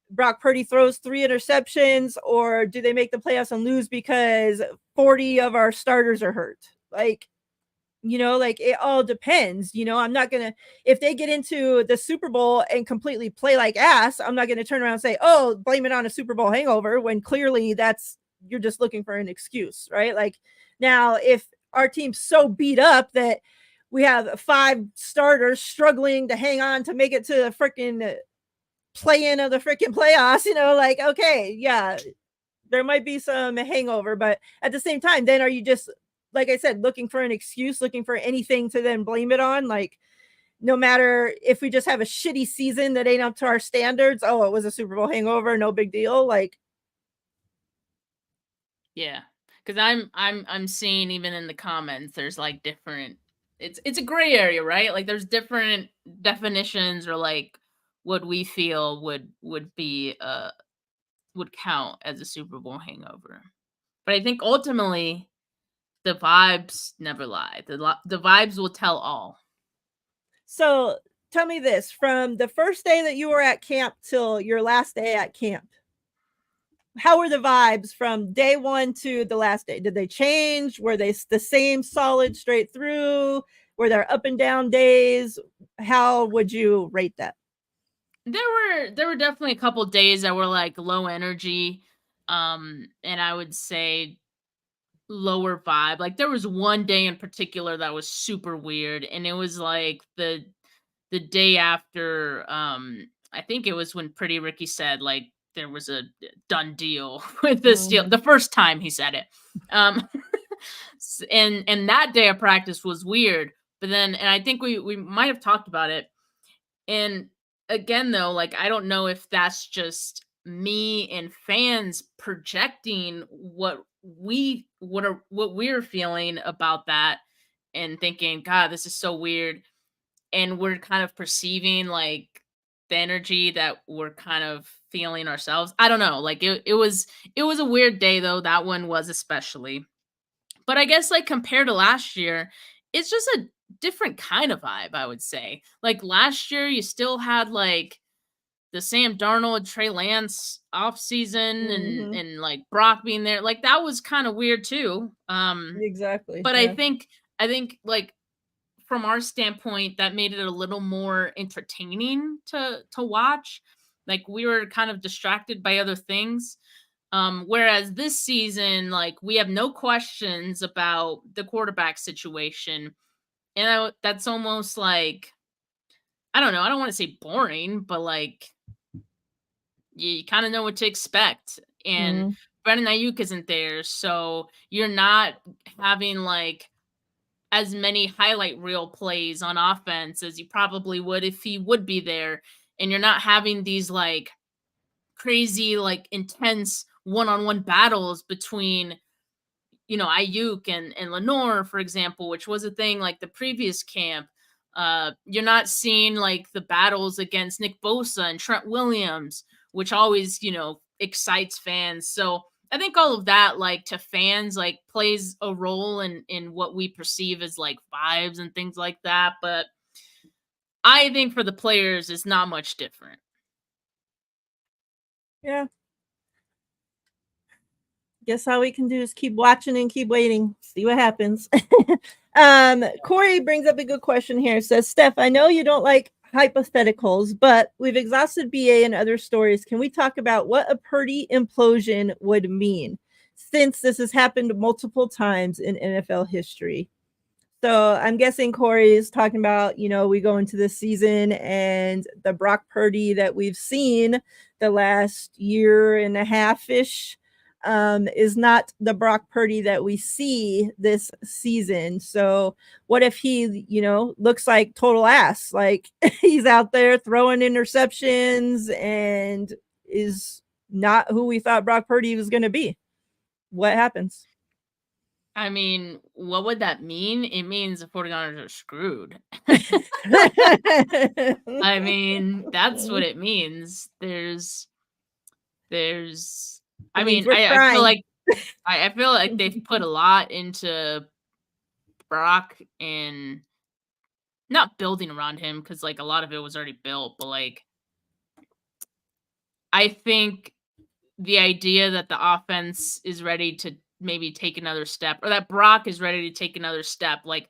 Brock Purdy throws 3 interceptions? Or do they make the playoffs and lose because 40 of our starters are hurt? Like, like it all depends. I'm not going to, if they get into the Super Bowl and completely play like ass, I'm not going to turn around and say, oh, blame it on a Super Bowl hangover, when clearly you're just looking for an excuse, right? Like, now, if our team's so beat up that we have 5 starters struggling to hang on to make it to the freaking play-in of the freaking playoffs, like, okay, yeah, there might be some hangover, but at the same time, then are you just, like I said, looking for an excuse, looking for anything to then blame it on? Like, no matter if we just have a shitty season that ain't up to our standards, oh, it was a Super Bowl hangover, no big deal. Like, yeah, because I'm seeing even in the comments, there's like different. It's a gray area, right? Like there's different definitions, or like what we feel would be would count as a Super Bowl hangover. But I think ultimately, the vibes never lie. The vibes will tell all. So tell me this, from the first day that you were at camp till your last day at camp, how were the vibes from day one to the last day? Did they change? Were they the same solid straight through? Were there up and down days? How would you rate that? There were definitely a couple days that were like low energy, and I would say lower vibe. Like there was one day in particular that was super weird, and it was like the day after, I think it was when Pretty Ricky said like there was a done deal with this deal. The first time he said it. And that day of practice was weird. But then, and I think we might have talked about it. And again, though, like I don't know if that's just me and fans projecting what we're feeling about that, and thinking, God, this is so weird. And we're kind of perceiving like the energy that we're kind of feeling ourselves. I don't know. Like it was a weird day though. That one was especially. But I guess like compared to last year, it's just a different kind of vibe, I would say. Like last year you still had like the Sam Darnold, Trey Lance off season, and like Brock being there. Like that was kind of weird too. Exactly. But yeah. I think like from our standpoint, that made it a little more entertaining to watch. Like we were kind of distracted by other things. Whereas this season, like we have no questions about the quarterback situation. And that's almost like, I don't know, I don't want to say boring, but like you kind of know what to expect. And Brandon Aiyuk isn't there, so you're not having like as many highlight reel plays on offense as you probably would if he would be there. And you're not having these like crazy, like intense one-on-one battles between, Aiyuk and Lenore, for example, which was a thing like the previous camp. You're not seeing like the battles against Nick Bosa and Trent Williams, which always, excites fans. So I think all of that, like to fans, like plays a role in what we perceive as like vibes and things like that. But I think for the players, it's not much different. Yeah. Guess all we can do is keep watching and keep waiting, see what happens. Corey brings up a good question here. Says, Steph, I know you don't like hypotheticals, but we've exhausted BA and other stories. Can we talk about what a Purdy implosion would mean, since this has happened multiple times in NFL history? So I'm guessing Corey is talking about, we go into this season and the Brock Purdy that we've seen the last year and a half-ish is not the Brock Purdy that we see this season. So what if he, looks like total ass? Like he's out there throwing interceptions and is not who we thought Brock Purdy was going to be. What happens? I mean, what would that mean? It means the 49ers are screwed. I mean, that's what it means. I mean, I feel like I feel like they've put a lot into Brock and not building around him, because like a lot of it was already built, but like I think the idea that the offense is ready to maybe take another step, or that Brock is ready to take another step, like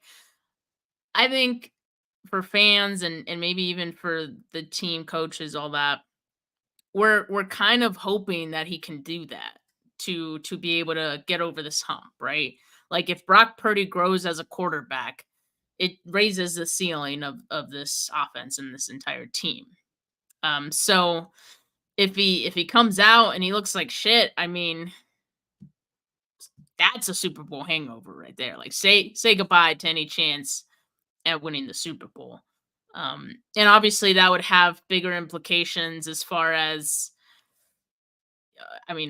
I think for fans and maybe even for the team coaches, all that, we're kind of hoping that he can do that to be able to get over this hump, right? Like if Brock Purdy grows as a quarterback, it raises the ceiling of this offense and this entire team. So if he comes out and he looks like shit, I mean, that's a Super Bowl hangover right there. Like say goodbye to any chance at winning the Super Bowl. And obviously that would have bigger implications as far as,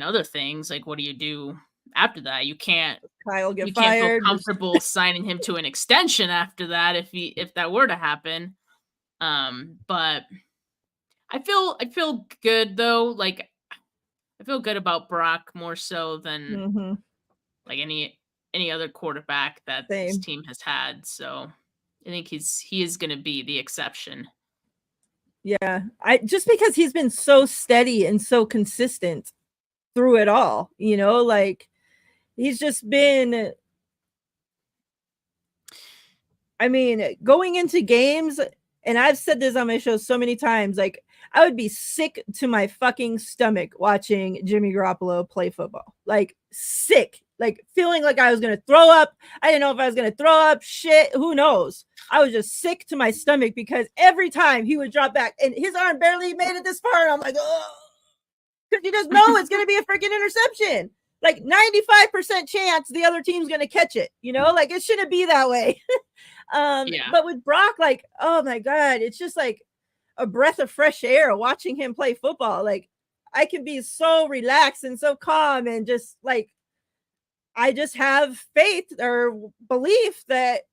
other things. Like, what do you do after that? You can't Kyle get you can't feel fired. comfortable signing him to an extension after that if that were to happen. But I feel good though. Like I feel good about Brock more so than like any other quarterback that this team has had. So I think he is going to be the exception. Yeah, just because he's been so steady and so consistent through it all, like he's just been, going into games, and I've said this on my show so many times, like I would be sick to my fucking stomach watching Jimmy Garoppolo play football. Like sick, like feeling like I was going to throw up. I didn't know if I was going to throw up, shit, who knows? I was just sick to my stomach because every time he would drop back and his arm barely made it this far, and I'm like, oh, because you just know it's going to be a freaking interception. Like 95% chance the other team's going to catch it, like it shouldn't be that way. But with Brock, like, oh my God, it's just like a breath of fresh air watching him play football. Like I can be so relaxed and so calm, and just like I just have faith or belief that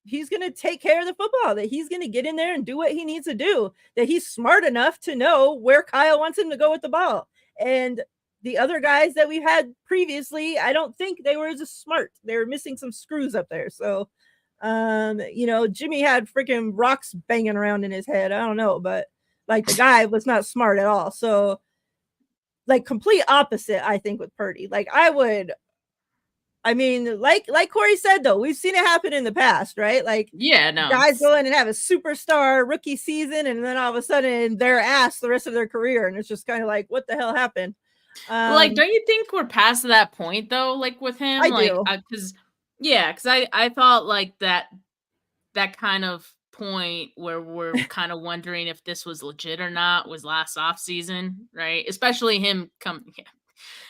he's going to take care of the football, that he's going to get in there and do what he needs to do, that he's smart enough to know where Kyle wants him to go with the ball. And the other guys that we've had previously, I don't think they were as smart. They were missing some screws up there. So, Jimmy had freaking rocks banging around in his head. I don't know, but like the guy was not smart at all. So like complete opposite, I think, with Purdy. Like I would I mean, like Corey said, though, we've seen it happen in the past, right? Like, yeah, no, guys go in and have a superstar rookie season, and then all of a sudden they're ass the rest of their career, and it's just kind of like, what the hell happened? Like, don't you think we're past that point though? Like with him, I like, do. because I thought like that kind of point where we're kind of wondering if this was legit or not was last off season, right? Especially him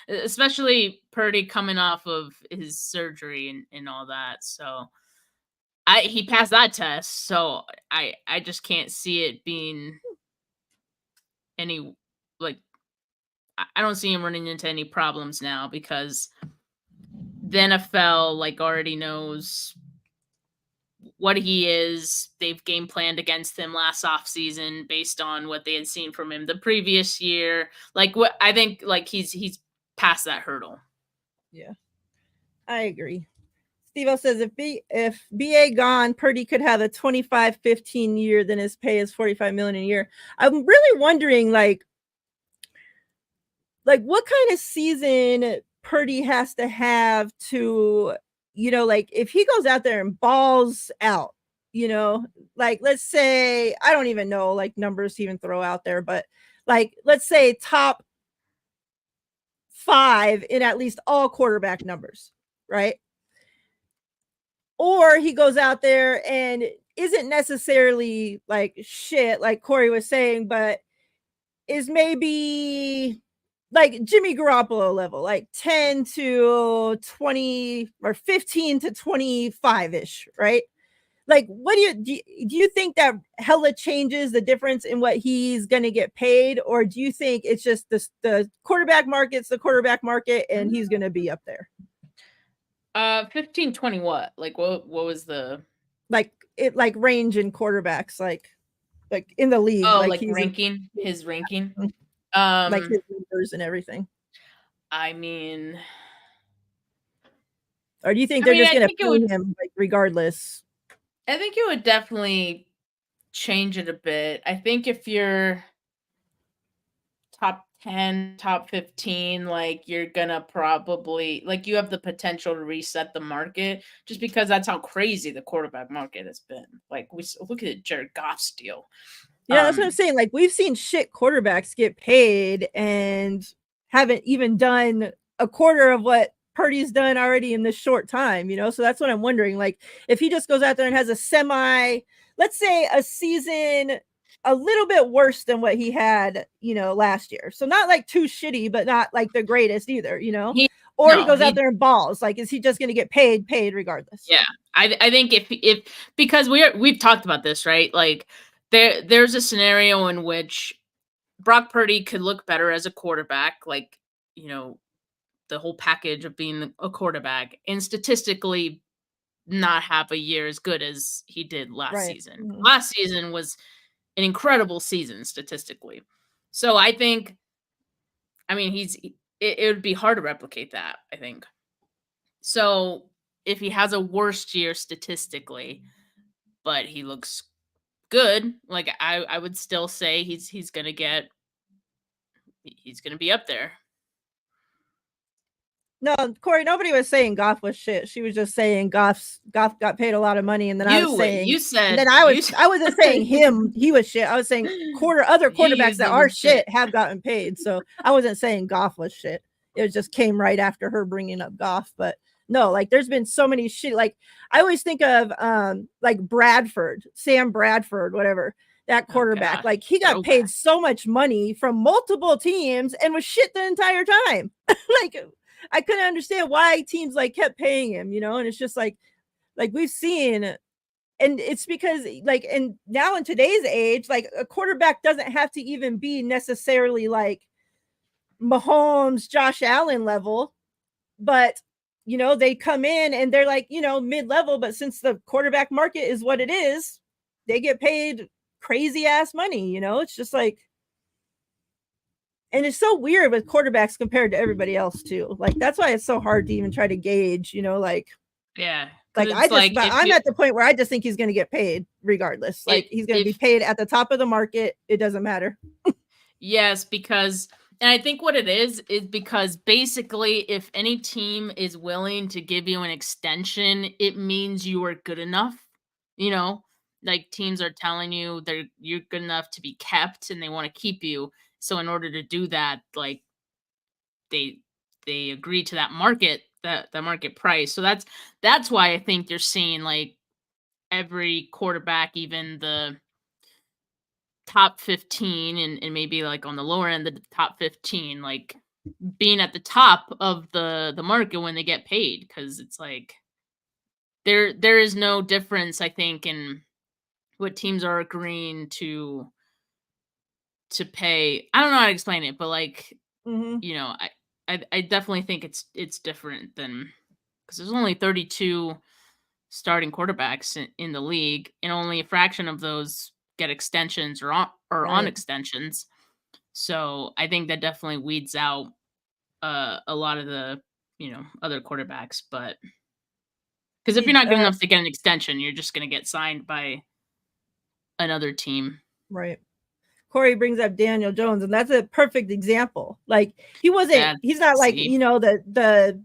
especially Purdy coming off of his surgery and all that. So he passed that test, so I just can't see it being any, like, I don't see him running into any problems now because the NFL like already knows what he is. They've game planned against him last offseason based on what they had seen from him the previous year. Like, what I think, like, he's past that hurdle. Yeah, I agree. Steve says if BA gone, Purdy could have a 25-15 year, then his pay is $45 million a year. I'm really wondering, like what kind of season Purdy has to have to, like, if he goes out there and balls out, like, let's say, I don't even know like numbers to even throw out there, but like, let's say top 5 in at least all quarterback numbers, right? Or he goes out there and isn't necessarily like shit, like Corey was saying, but is maybe like Jimmy Garoppolo level, like 10 to 20 or 15 to 25-ish, right? Like, what do you think that hella changes the difference in what he's going to get paid? Or do you think it's just the quarterback market's the quarterback market and he's going to be up there? 15, 20 what? Like, what was the like range in quarterbacks, like in the league, oh, like like he's ranking, his ranking? like his numbers and everything? I mean, or do you think they're just going to pay him like regardless? I think it would definitely change it a bit. I think if you're top 10, top 15, like, you're gonna probably, like, you have the potential to reset the market just because that's how crazy the quarterback market has been. Like, we look at Jared Goff's deal. Yeah, that's what I'm saying. Like, we've seen shit quarterbacks get paid and haven't even done a quarter of what Purdy's done already in this short time, So that's what I'm wondering. Like, if he just goes out there and has a let's say a season a little bit worse than what he had, last year. So not like too shitty, but not like the greatest either, he goes out there and balls. Like, is he just going to get paid regardless? Yeah. I think if because we've talked about this, right? Like, there's a scenario in which Brock Purdy could look better as a quarterback, like, the whole package of being a quarterback, and statistically not have a year as good as he did last season. Mm-hmm. Last season was an incredible season statistically. So I think, I mean, it would be hard to replicate that, I think. So if he has a worst year statistically, but he looks good, like, I would still say he's gonna be up there. No, Corey, nobody was saying Goff was shit. She was just saying Goff got paid a lot of money, and then I was saying, you said, and then I wasn't saying him, he was shit. I was saying other quarterbacks that are shit have gotten paid. So I wasn't saying Goff was shit. It just came right after her bringing up Goff. But no, like, there's been so many shit. Like, I always think of like Sam Bradford, whatever, that quarterback. Like, he got paid so much money from multiple teams and was shit the entire time. Like, I couldn't understand why teams like kept paying him, and it's just like we've seen, and it's because, like, and now in today's age, like, a quarterback doesn't have to even be necessarily like Mahomes, Josh Allen level, but they come in and they're like, mid-level, but since the quarterback market is what it is, they get paid crazy ass money, it's just like. And it's so weird with quarterbacks compared to everybody else too. Like, that's why it's so hard to even try to gauge, like. Yeah. Like, I'm at the point where I just think he's going to get paid regardless. Like, he's going to be paid at the top of the market. It doesn't matter. Yes, because And I think what it is because basically if any team is willing to give you an extension, it means you are good enough. You know, like teams are telling you you're good enough to be kept and they want to keep you. So in order to do that, like they agree to that market price. So that's why I think you're seeing like every quarterback, even the top 15 and maybe like on the lower end the top 15, like being at the top of the market when they get paid, because it's like there is no difference, I think, in what teams are agreeing to pay. I don't know how to explain it, but like, you know, I definitely think it's different than, because there's only 32 starting quarterbacks in the league, and only a fraction of those get extensions or on Right. extensions. So I think that definitely weeds out a lot of the other quarterbacks. But because if you're not good enough to get an extension, you're just going to get signed by another team. Right. Corey brings up Daniel Jones, and that's a perfect example. Like he's not like, you know, the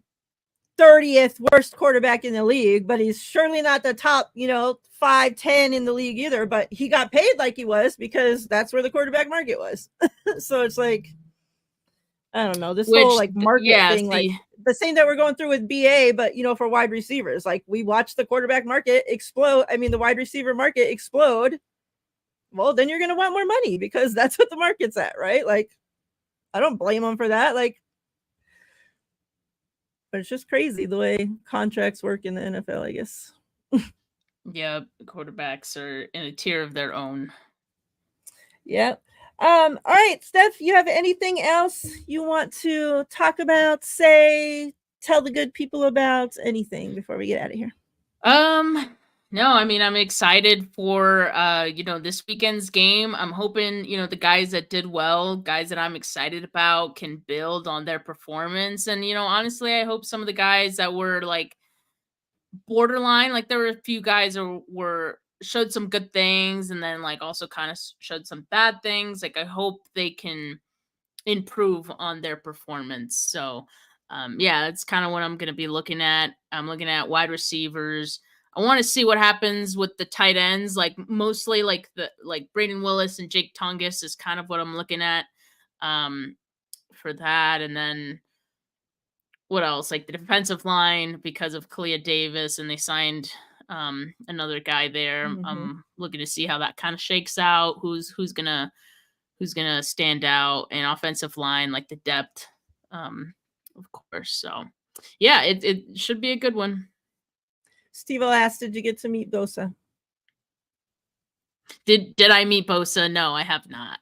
30th worst quarterback in the league, but he's surely not the top, you know, 5, 10 in the league either. But he got paid like he was because that's where the quarterback market was. So it's like, I don't know, this whole like market thing, like the same that we're going through with BA, but you know, for wide receivers, like we watch the quarterback market explode. I mean, the wide receiver market explode. Well, then you're going to want more money because that's what the market's at, right? Like, I don't blame them for that. Like, but it's just crazy the way contracts work in the NFL, I guess. Yeah, quarterbacks are in a tier of their own. Yep. All right, Steph, you have anything else you want to talk about, say, tell the good people about, anything before we get out of here? No, I mean, I'm excited for this weekend's game. I'm hoping, the guys that did well, guys that I'm excited about, can build on their performance. And, honestly, I hope some of the guys that were like borderline, like there were a few guys who showed some good things and then like also kind of showed some bad things. Like I hope they can improve on their performance. So yeah, that's kind of what I'm going to be looking at. I'm looking at wide receivers. I want to see what happens with the tight ends, like mostly like Braden Willis and Jake Tungus is kind of what I'm looking at for that. And then what else? Like the defensive line, because of Kalia Davis, and they signed another guy there. I'm looking to see how that kind of shakes out. Who's gonna stand out, and offensive line, like the depth, of course. So yeah, it should be a good one. Steve asked, did you get to meet Bosa? Did I meet Bosa? No, I have not.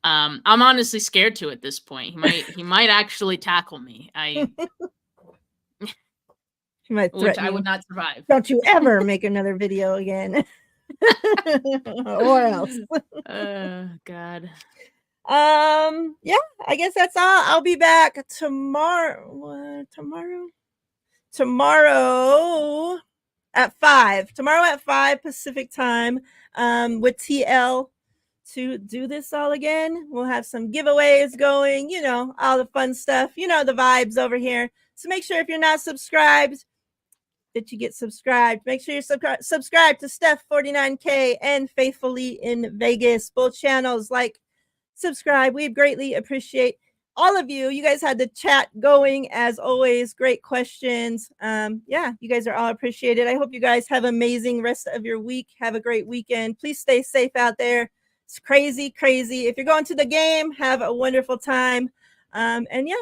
I'm honestly scared to at this point. He might actually tackle me. He might threaten which I you. would not survive. Don't you ever make another video again. Or else. God. Yeah, I guess that's all. I'll be back tomorrow at 5. Tomorrow at 5 Pacific time, with TL to do this all again. We'll have some giveaways going, you know, all the fun stuff, you know, the vibes over here. So make sure if you're not subscribed that you get subscribed. Make sure you're subscribed to Steph 49K and Faithfully in Vegas. Both channels, like, subscribe. We greatly appreciate all of you. You guys had the chat going as always. Great questions. Yeah, you guys are all appreciated. I hope you guys have an amazing rest of your week. Have a great weekend. Please stay safe out there. It's crazy. If you're going to the game, have a wonderful time. And yeah,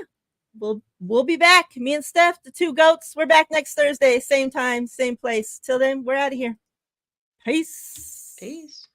we'll be back. Me and Steph, the two goats. We're back next Thursday, same time, same place. Till then, we're out of here. Peace.